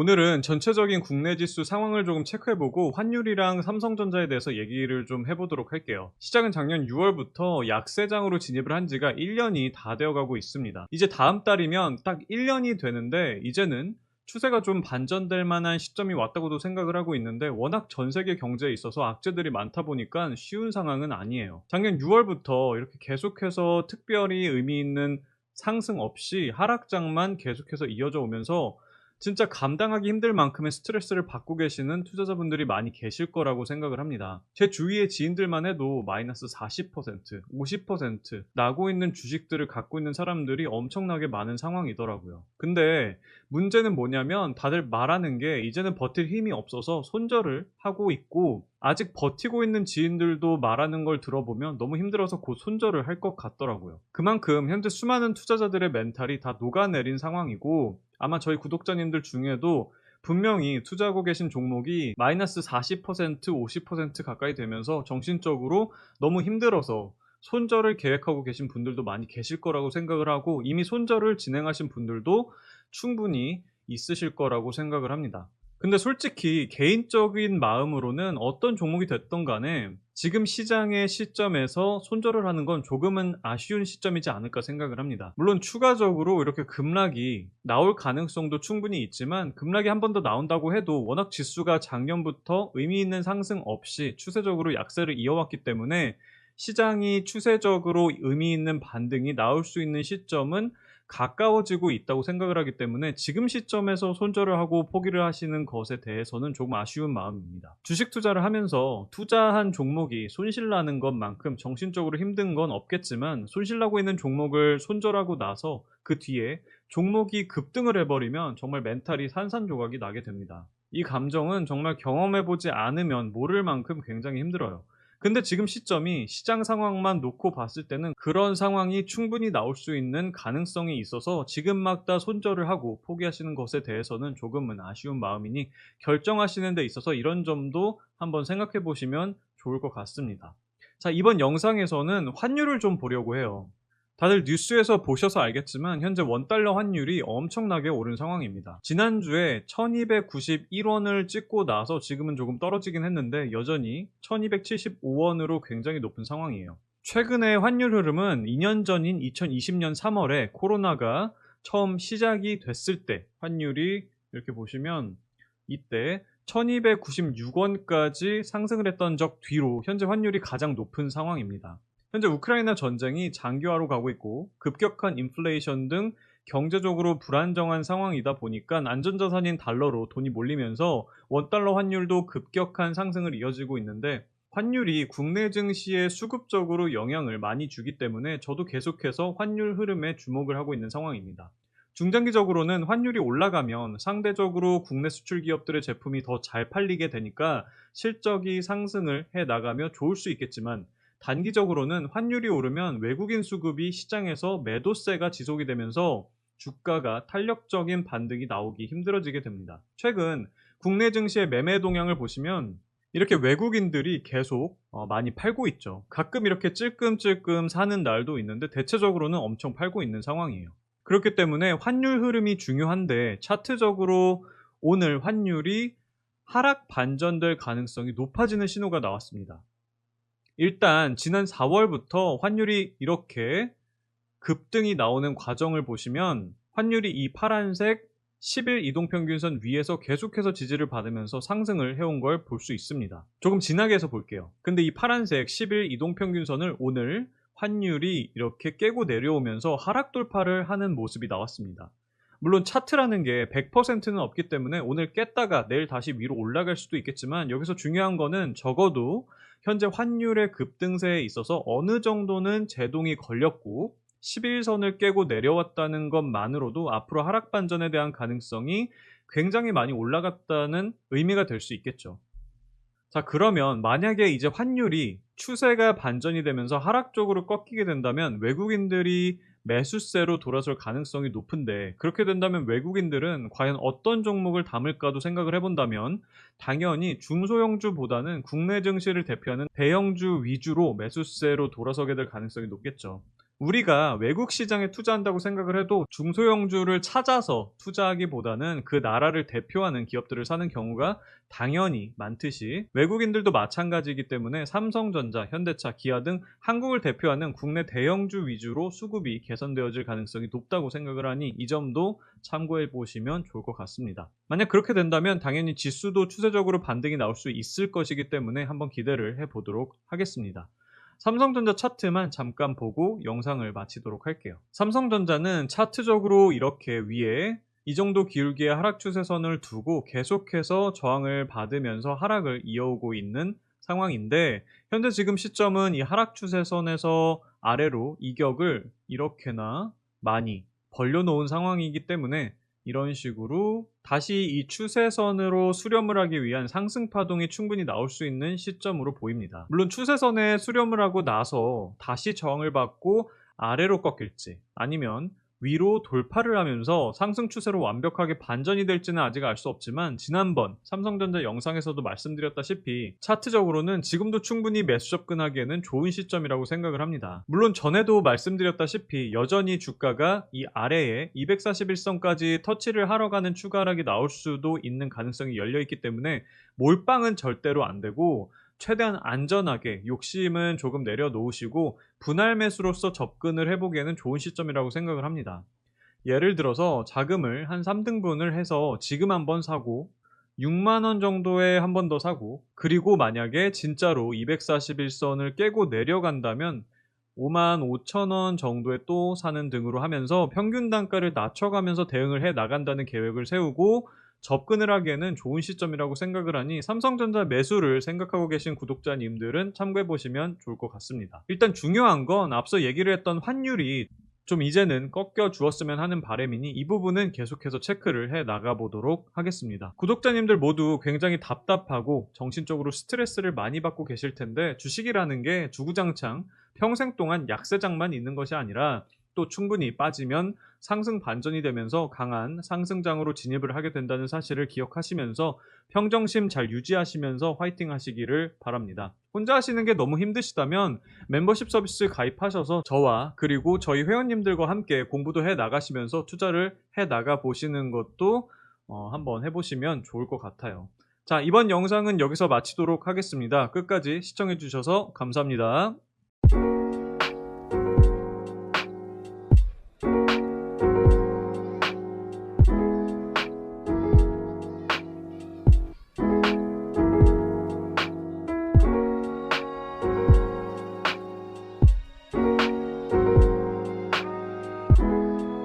오늘은 전체적인 국내 지수 상황을 조금 체크해보고 환율이랑 삼성전자에 대해서 얘기를 좀 해보도록 할게요. 시장은 작년 6월부터 약세장으로 진입을 한 지가 1년이 다 되어가고 있습니다. 이제 다음 달이면 딱 1년이 되는데 이제는 추세가 좀 반전될 만한 시점이 왔다고도 생각을 하고 있는데 워낙 전 세계 경제에 있어서 악재들이 많다 보니까 쉬운 상황은 아니에요. 작년 6월부터 이렇게 계속해서 특별히 의미 있는 상승 없이 하락장만 계속해서 이어져 오면서 진짜 감당하기 힘들 만큼의 스트레스를 받고 계시는 투자자분들이 많이 계실 거라고 생각을 합니다. 제 주위의 지인들만 해도 마이너스 40%, 50% 나고 있는 주식들을 갖고 있는 사람들이 엄청나게 많은 상황이더라고요. 근데 문제는 뭐냐면 다들 말하는 게 이제는 버틸 힘이 없어서 손절을 하고 있고, 아직 버티고 있는 지인들도 말하는 걸 들어보면 너무 힘들어서 곧 손절을 할 것 같더라고요. 그만큼 현재 수많은 투자자들의 멘탈이 다 녹아내린 상황이고, 아마 저희 구독자님들 중에도 분명히 투자하고 계신 종목이 마이너스 40%, 50% 가까이 되면서 정신적으로 너무 힘들어서 손절을 계획하고 계신 분들도 많이 계실 거라고 생각을 하고, 이미 손절을 진행하신 분들도 충분히 있으실 거라고 생각을 합니다. 근데 솔직히 개인적인 마음으로는 어떤 종목이 됐던 간에 지금 시장의 시점에서 손절을 하는 건 조금은 아쉬운 시점이지 않을까 생각을 합니다. 물론 추가적으로 이렇게 급락이 나올 가능성도 충분히 있지만, 급락이 한 번 더 나온다고 해도 워낙 지수가 작년부터 의미 있는 상승 없이 추세적으로 약세를 이어왔기 때문에 시장이 추세적으로 의미 있는 반등이 나올 수 있는 시점은 가까워지고 있다고 생각을 하기 때문에 지금 시점에서 손절을 하고 포기를 하시는 것에 대해서는 조금 아쉬운 마음입니다. 주식 투자를 하면서 투자한 종목이 손실나는 것만큼 정신적으로 힘든 건 없겠지만, 손실나고 있는 종목을 손절하고 나서 그 뒤에 종목이 급등을 해버리면 정말 멘탈이 산산조각이 나게 됩니다. 이 감정은 정말 경험해보지 않으면 모를 만큼 굉장히 힘들어요. 근데 지금 시점이 시장 상황만 놓고 봤을 때는 그런 상황이 충분히 나올 수 있는 가능성이 있어서 지금 막 다 손절을 하고 포기하시는 것에 대해서는 조금은 아쉬운 마음이니, 결정하시는 데 있어서 이런 점도 한번 생각해 보시면 좋을 것 같습니다. 자, 이번 영상에서는 환율을 좀 보려고 해요. 다들 뉴스에서 보셔서 알겠지만 현재 원달러 환율이 엄청나게 오른 상황입니다. 지난주에 1291원을 찍고 나서 지금은 조금 떨어지긴 했는데 여전히 1275원으로 굉장히 높은 상황이에요. 최근의 환율 흐름은 2년 전인 2020년 3월에 코로나가 처음 시작이 됐을 때 환율이 이렇게 보시면 이때 1296원까지 상승을 했던 적 뒤로 현재 환율이 가장 높은 상황입니다. 현재 우크라이나 전쟁이 장기화로 가고 있고 급격한 인플레이션 등 경제적으로 불안정한 상황이다 보니까 안전자산인 달러로 돈이 몰리면서 원달러 환율도 급격한 상승을 이어지고 있는데, 환율이 국내 증시에 수급적으로 영향을 많이 주기 때문에 저도 계속해서 환율 흐름에 주목을 하고 있는 상황입니다. 중장기적으로는 환율이 올라가면 상대적으로 국내 수출 기업들의 제품이 더 잘 팔리게 되니까 실적이 상승을 해 나가며 좋을 수 있겠지만, 단기적으로는 환율이 오르면 외국인 수급이 시장에서 매도세가 지속이 되면서 주가가 탄력적인 반등이 나오기 힘들어지게 됩니다. 최근 국내 증시의 매매 동향을 보시면 이렇게 외국인들이 계속 많이 팔고 있죠. 가끔 이렇게 찔끔찔끔 사는 날도 있는데 대체적으로는 엄청 팔고 있는 상황이에요. 그렇기 때문에 환율 흐름이 중요한데, 차트적으로 오늘 환율이 하락 반전될 가능성이 높아지는 신호가 나왔습니다. 일단 지난 4월부터 환율이 이렇게 급등이 나오는 과정을 보시면 환율이 이 파란색 10일 이동평균선 위에서 계속해서 지지를 받으면서 상승을 해온 걸 볼 수 있습니다. 조금 진하게 해서 볼게요. 근데 이 파란색 10일 이동평균선을 오늘 환율이 이렇게 깨고 내려오면서 하락 돌파를 하는 모습이 나왔습니다. 물론 차트라는 게 100%는 없기 때문에 오늘 깼다가 내일 다시 위로 올라갈 수도 있겠지만, 여기서 중요한 거는 적어도 현재 환율의 급등세에 있어서 어느 정도는 제동이 걸렸고 11선을 깨고 내려왔다는 것만으로도 앞으로 하락 반전에 대한 가능성이 굉장히 많이 올라갔다는 의미가 될 수 있겠죠. 자, 그러면 만약에 이제 환율이 추세가 반전이 되면서 하락적으로 꺾이게 된다면 외국인들이 매수세로 돌아설 가능성이 높은데, 그렇게 된다면 외국인들은 과연 어떤 종목을 담을까도 생각을 해본다면 당연히 중소형주보다는 국내 증시를 대표하는 대형주 위주로 매수세로 돌아서게 될 가능성이 높겠죠. 우리가 외국 시장에 투자한다고 생각을 해도 중소형주를 찾아서 투자하기보다는 그 나라를 대표하는 기업들을 사는 경우가 당연히 많듯이 외국인들도 마찬가지이기 때문에 삼성전자, 현대차, 기아 등 한국을 대표하는 국내 대형주 위주로 수급이 개선되어질 가능성이 높다고 생각을 하니 이 점도 참고해 보시면 좋을 것 같습니다. 만약 그렇게 된다면 당연히 지수도 추세적으로 반등이 나올 수 있을 것이기 때문에 한번 기대를 해보도록 하겠습니다. 삼성전자 차트만 잠깐 보고 영상을 마치도록 할게요. 삼성전자는 차트적으로 이렇게 위에 이 정도 기울기의 하락 추세선을 두고 계속해서 저항을 받으면서 하락을 이어오고 있는 상황인데 현재 지금 시점은 이 하락 추세선에서 아래로 이격을 이렇게나 많이 벌려놓은 상황이기 때문에 이런 식으로 다시 이 추세선으로 수렴을 하기 위한 상승 파동이 충분히 나올 수 있는 시점으로 보입니다. 물론 추세선에 수렴을 하고 나서 다시 저항을 받고 아래로 꺾일지 아니면 위로 돌파를 하면서 상승 추세로 완벽하게 반전이 될지는 아직 알 수 없지만 지난번 삼성전자 영상에서도 말씀드렸다시피 차트적으로는 지금도 충분히 매수 접근하기에는 좋은 시점이라고 생각을 합니다. 물론 전에도 말씀드렸다시피 여전히 주가가 이 아래에 241선까지 터치를 하러 가는 추가 하락이 나올 수도 있는 가능성이 열려있기 때문에 몰빵은 절대로 안 되고 최대한 안전하게 욕심은 조금 내려놓으시고 분할 매수로서 접근을 해보기에는 좋은 시점이라고 생각을 합니다. 예를 들어서 자금을 한 3등분을 해서 지금 한번 사고 6만원 정도에 한 번 더 사고 그리고 만약에 진짜로 241선을 깨고 내려간다면 5만 5천원 정도에 또 사는 등으로 하면서 평균 단가를 낮춰가면서 대응을 해 나간다는 계획을 세우고 접근을 하기에는 좋은 시점이라고 생각을 하니 삼성전자 매수를 생각하고 계신 구독자님들은 참고해 보시면 좋을 것 같습니다. 일단 중요한 건 앞서 얘기를 했던 환율이 좀 이제는 꺾여 주었으면 하는 바람이니 이 부분은 계속해서 체크를 해 나가 보도록 하겠습니다. 구독자님들 모두 굉장히 답답하고 정신적으로 스트레스를 많이 받고 계실 텐데 주식이라는 게 주구장창 평생 동안 약세장만 있는 것이 아니라 또 충분히 빠지면 상승 반전이 되면서 강한 상승장으로 진입을 하게 된다는 사실을 기억하시면서 평정심 잘 유지하시면서 화이팅 하시기를 바랍니다. 혼자 하시는 게 너무 힘드시다면 멤버십 서비스 가입하셔서 저와 그리고 저희 회원님들과 함께 공부도 해 나가시면서 투자를 해 나가 보시는 것도 한번 해보시면 좋을 것 같아요. 자, 이번 영상은 여기서 마치도록 하겠습니다. 끝까지 시청해 주셔서 감사합니다.